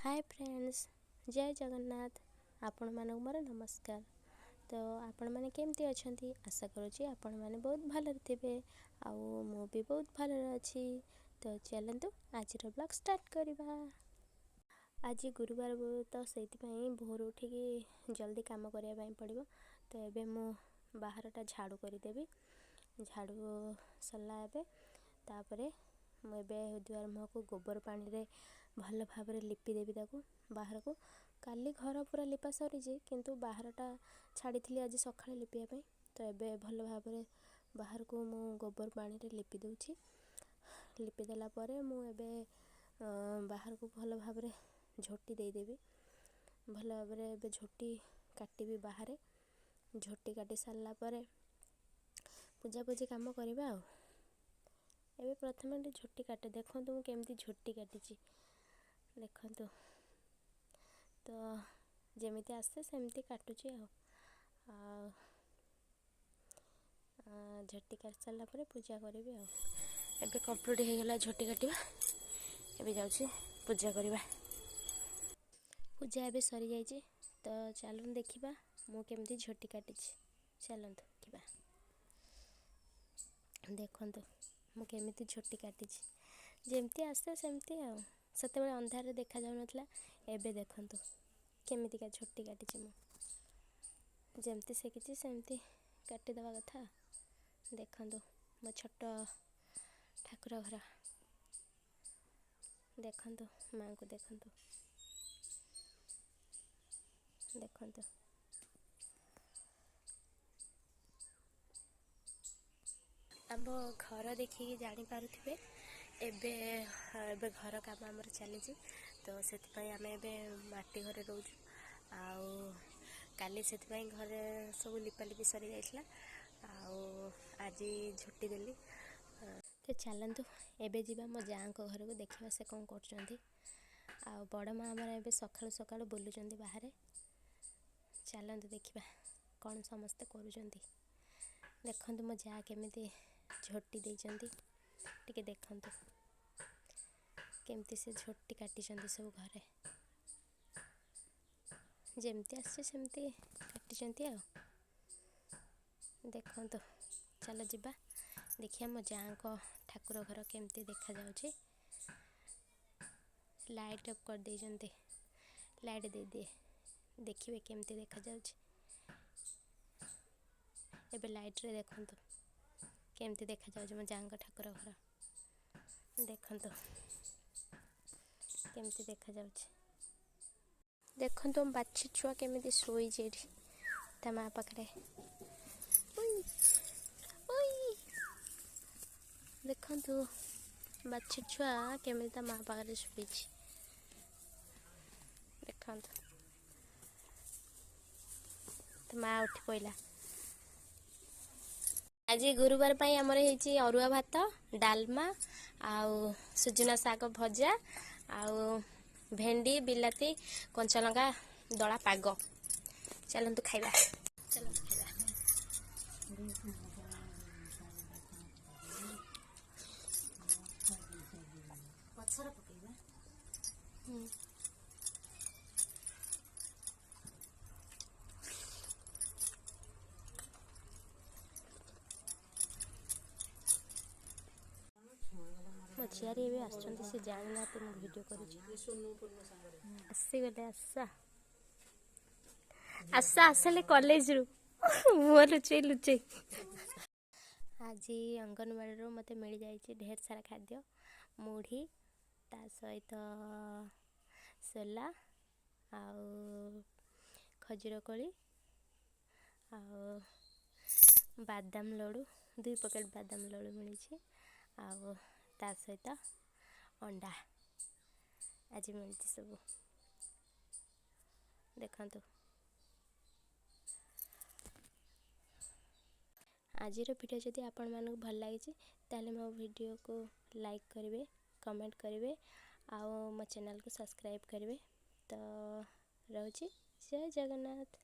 Hi friends, जय जगन्नाथ। आपण मानक मोर नमस्कार। तो आपण माने केमती अछंती? आशा करूची आपण माने बहुत भले थिबे आउ मु भी बहुत भले अछि। तो चलंतु आज रो ब्लॉग स्टार्ट करबा। आज गुरुवार तो सेति पई भोर उठिकी जल्दी काम करिया पई पड़िबो। तो एबे मु बाहरटा झाड़ू करि देबी। झाड़ू सल्ला एबे तापरे मु एबे दुआर मुह को गोबर पानी रे भल भाव लिपि देवी ताकू बाहर को। काली घर पूरा लिपा सरी किंतु बाहरटा छाड़ी थी आज सखा लिपिया। तो एबे भल भाव बाहर को मु गोबर पानी रे लिपि दूची। लिपि देला परे मु एबे बाहर को भल भाव झोटी दे देबी। भल भाव एबे झोटी काटिबी बाहर। झोटी काटी सारला परे पूजा पूजी काम करबा। एबे प्रथम झोटी काटे देखंतु मु केमती झोटी काटिची देखंतु। तो जेमिति आसे सेमती काटुची झोटी काट सारला परे पूजा करबी। एबे कंप्लीट हो गला झोटी काटिबा। एबे जाउची पूजा करबा। पूजा एबे सरी जाइची। तो चलून देखिबा मु केमती झोटी काटिची। चलंतु देखिबा। देखंतु मु केमिति झोटी काटिची जेमती आसे सेमती सते बेले अंधार देखा जाउ नथला। एबे देखंतु केमिति का झोटी काटिची मु जेमती सेकिची सेमती काटी दवा कथा। देखंतु मो छोटो ठाकुर घर देखंतु मां को देखंतु देखंतु आम घर देखिए जानी पारुथिबे। एबे एबे घर काम आमर चली। तो से आम ए माटी घरे रोचु आउ काली से घर सब लिपालिपि सरी जाइछला। आज झुटी देली। तो चलतु एबे जीवा मो जाँ को घर को देखा से कौन कर। बड़ माँ आमर ए सकाळु सकाळु बुलुचंदी बाहर। चलतु देखा कौन समस्ते करुचंदी। देखंतु मो जा केमिति झोटी देइचंदी टिके देखंतु केमती से झोटी काटिचंदी सब घरे जेमती आसे सेमती काटिचंदी देखंतु। चलो जिबा देखिया मो जाँ को ठाकुर घर केमती देखा जाउची। लाइट ऑफ कर देइचंदी। लाइट दे दिए देखिए केमती देखा जाउची। एबे लाइट रे देखंतु केमती देखा जाउची मो जाँ को ठाकुर घर। देखंतु केमती देखा जाउची। देखंतु हम बाछी छुआ केमिति सोई जेडी ता मां पाखरे। ओई ओई देखंतु बाछी छुआ केमिति ता मां पाखरे सोईची। देखंतु तो मां उठी पइला। आज गुरुवार पाई आमर हेची अरुआ भात डालमा आउ सुजना साग भजा आउ भेंडी बिलाती कंचा लंका दला पाग। चलंतु खाइबा। चलंतु खाइबा। पछरा पकेइबा। मो झियारी एबे आछंती से जानि ना तुम वीडियो करूची। आसी गले आशा आशा आसले कॉलेज रु मो लुचे लुचे। आज अंगनवाड़ी रो मते मिल जाइए ढेर सारा खाद्य मुढ़ी ता सहित सोला आउ खजूर कोली आउ बादाम लडू 2 पैकेट बादाम लडू मिली आउ ता सहित अंडा आज मिलती सब। देखंतु आज वीडियो जदि आपण मानक भल लगी ताले मो वीडियो को लाइक करेंगे, कमेंट करेंगे आउ मो चैनल को सब्सक्राइब करेंगे। तो रहूची जय जगन्नाथ।